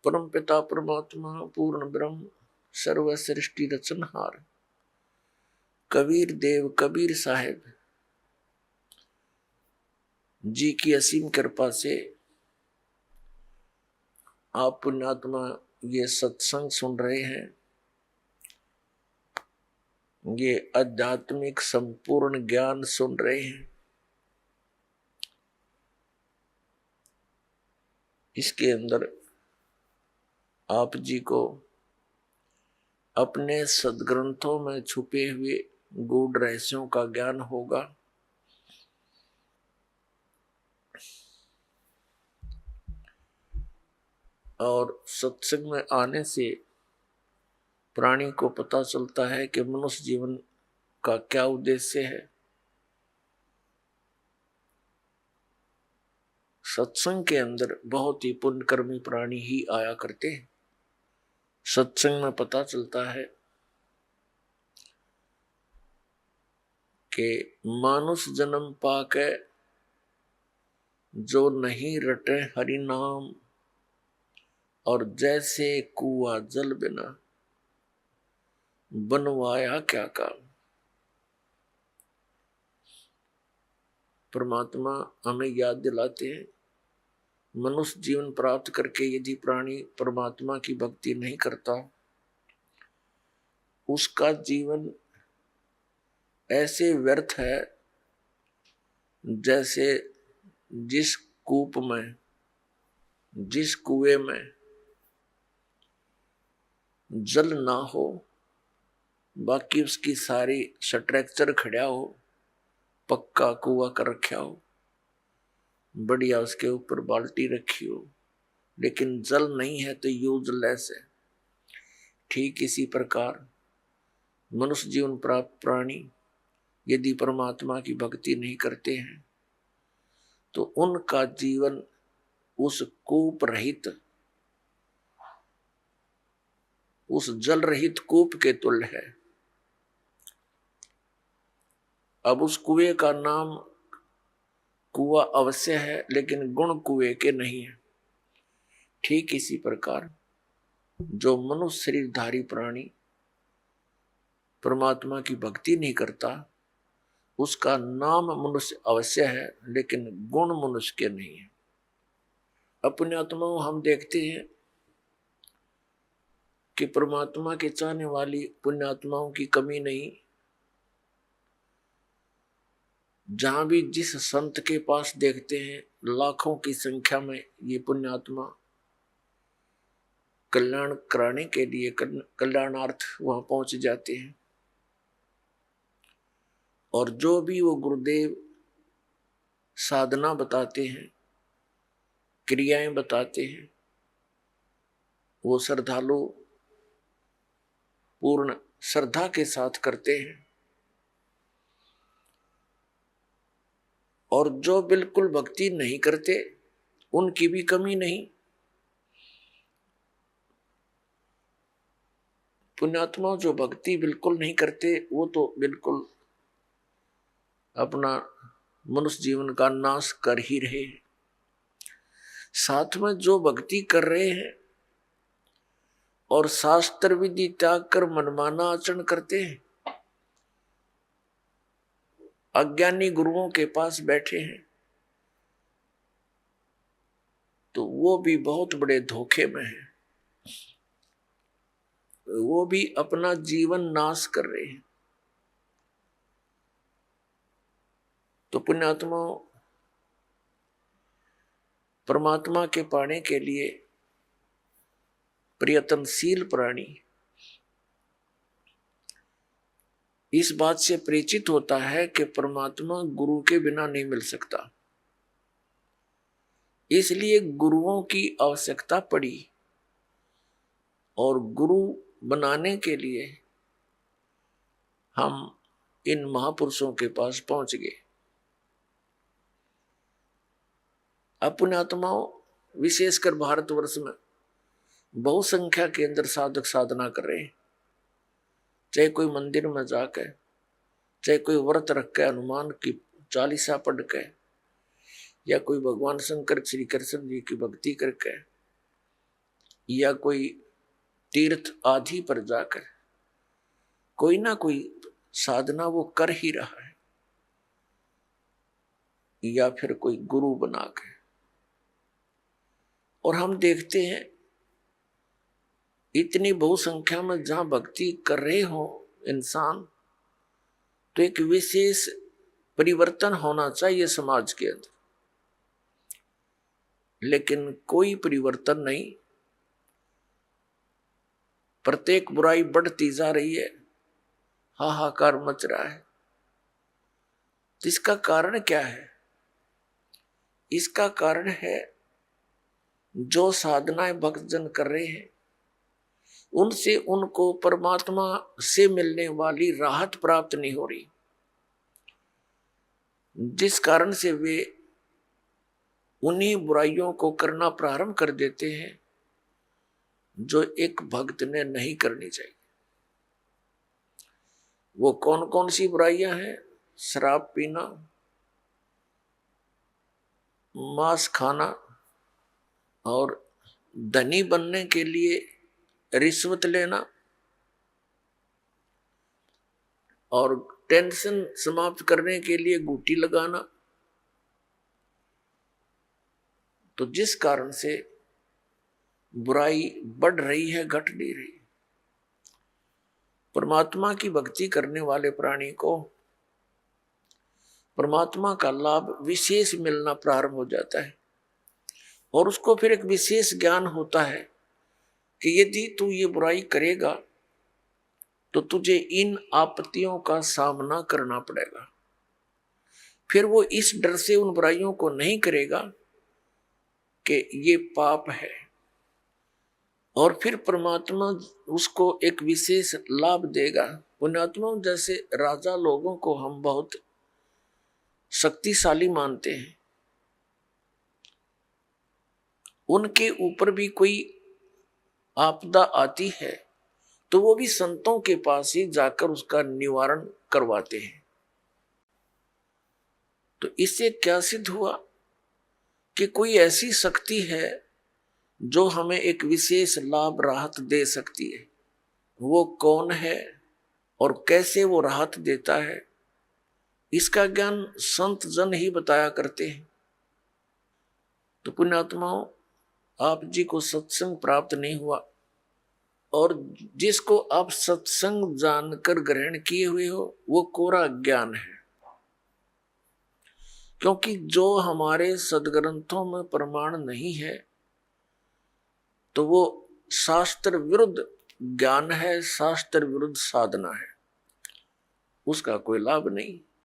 परम पिता परमात्मा पूर्ण ब्रह्म सर्व सृष्टि रचनहार कबीर देव कबीर साहेब जी की असीम कृपा से आप पुण्यात्मा ये सत्संग सुन रहे हैं। ये आध्यात्मिक संपूर्ण ज्ञान सुन रहे हैं। इसके अंदर आप जी को अपने सद्ग्रंथों में छुपे हुए गूढ़ रहस्यों का ज्ञान होगा। और सत्संग में आने से प्राणी को पता चलता है कि मनुष्य जीवन का क्या उद्देश्य है। सत्संग के अंदर बहुत ही पुण्यकर्मी प्राणी ही आया करते हैं। सत्संग में पता चलता है कि मानुष जन्म पाके जो नहीं रटे हरि नाम, और जैसे कुआं जल बिना बनवाया क्या काम। परमात्मा हमें याद दिलाते हैं, मनुष्य जीवन प्राप्त करके यदि प्राणी परमात्मा की भक्ति नहीं करता, उसका जीवन ऐसे व्यर्थ है जैसे जिस कूप में, जिस कुएं में जल ना हो, बाकी उसकी सारी स्ट्रक्चर खड़ा हो, पक्का कुआं कर रखा हो, बढ़िया उसके ऊपर बाल्टी रखी हो, लेकिन जल नहीं है तो यूजलेस है। ठीक इसी प्रकार मनुष्य जीवन प्राप्त प्राणी यदि परमात्मा की भक्ति नहीं करते हैं तो उनका जीवन उस कूप रहित, उस जल रहित कूप के तुल्य है। अब उस कुएं का नाम कुआं अवश्य है, लेकिन गुण कुएं के नहीं है। ठीक इसी प्रकार जो मनुष्य शरीरधारी प्राणी परमात्मा की भक्ति नहीं करता, उसका नाम मनुष्य अवश्य है, लेकिन गुण मनुष्य के नहीं है। अपने आत्माओं हम देखते हैं कि परमात्मा के चाहने वाली पुण्यात्माओं की कमी नहीं। जहां भी जिस संत के पास देखते हैं लाखों की संख्या में ये पुण्यात्मा कल्याण कराने के लिए, कल्याणार्थ वहां पहुंच जाते हैं। और जो भी वो गुरुदेव साधना बताते हैं, क्रियाएं बताते हैं, वो श्रद्धालु पूर्ण श्रद्धा के साथ करते हैं। और जो बिल्कुल भक्ति नहीं करते उनकी भी कमी नहीं। पुण्यात्मा जो भक्ति बिल्कुल नहीं करते वो तो बिल्कुल अपना मनुष्य जीवन का नाश कर ही रहे हैं। साथ में जो भक्ति कर रहे हैं और शास्त्र विधि त्याग कर मनमाना आचरण करते हैं, अज्ञानी गुरुओं के पास बैठे हैं, तो वो भी बहुत बड़े धोखे में है। वो भी अपना जीवन नाश कर रहे हैं। तो पुण्यात्मा परमात्मा के पाने के लिए प्रयत्नशील प्राणी इस बात से परिचित होता है कि परमात्मा गुरु के बिना नहीं मिल सकता, इसलिए गुरुओं की आवश्यकता पड़ी। और गुरु बनाने के लिए हम इन महापुरुषों के पास पहुंच गए। अपने आत्माओं विशेषकर भारतवर्ष में बहुसंख्या के अंदर साधक साधना कर रहे हैं। चाहे कोई मंदिर में जाकर, चाहे कोई व्रत रख के हनुमान की चालीसा पढ़ के, या कोई भगवान शंकर श्री कृष्ण जी की भक्ति करके, या कोई तीर्थ आदि पर जाकर कोई ना कोई साधना वो कर ही रहा है, या फिर कोई गुरु बना के। और हम देखते हैं इतनी बहुसंख्या में जहां भक्ति कर रहे हो इंसान, तो एक विशेष परिवर्तन होना चाहिए समाज के अंदर, लेकिन कोई परिवर्तन नहीं। प्रत्येक बुराई बढ़ती जा रही है, हाहाकार मच रहा है। तो इसका कारण क्या है? इसका कारण है जो साधनाएं भक्तजन कर रहे हैं उनसे उनको परमात्मा से मिलने वाली राहत प्राप्त नहीं हो रही, जिस कारण से वे उन्हीं बुराइयों को करना प्रारंभ कर देते हैं जो एक भक्त ने नहीं करनी चाहिए। वो कौन कौन सी बुराइयां हैं? शराब पीना, मांस खाना, और धनी बनने के लिए रिश्वत लेना, और टेंशन समाप्त करने के लिए गुटी लगाना। तो जिस कारण से बुराई बढ़ रही है, घट नहीं रही। परमात्मा की भक्ति करने वाले प्राणी को परमात्मा का लाभ विशेष मिलना प्रारंभ हो जाता है, और उसको फिर एक विशेष ज्ञान होता है कि यदि तू ये बुराई करेगा तो तुझे इन आपत्तियों का सामना करना पड़ेगा। फिर वो इस डर से उन बुराइयों को नहीं करेगा कि ये पाप है, और फिर परमात्मा उसको एक विशेष लाभ देगा। पुण्यात्मा जैसे राजा लोगों को हम बहुत शक्तिशाली मानते हैं, उनके ऊपर भी कोई आपदा आती है तो वो भी संतों के पास ही जाकर उसका निवारण करवाते हैं। तो इससे क्या सिद्ध हुआ कि कोई ऐसी शक्ति है जो हमें एक विशेष लाभ राहत दे सकती है। वो कौन है और कैसे वो राहत देता है, इसका ज्ञान संत जन ही बताया करते हैं। तो पुण्यात्माओं, आप जी को सत्संग प्राप्त नहीं हुआ, और जिसको आप सत्संग जानकर ग्रहण किए हुए हो वो कोरा ज्ञान है। क्योंकि जो हमारे सदग्रंथों में प्रमाण नहीं है तो वो शास्त्र विरुद्ध ज्ञान है, शास्त्र विरुद्ध साधना है, उसका कोई लाभ नहीं।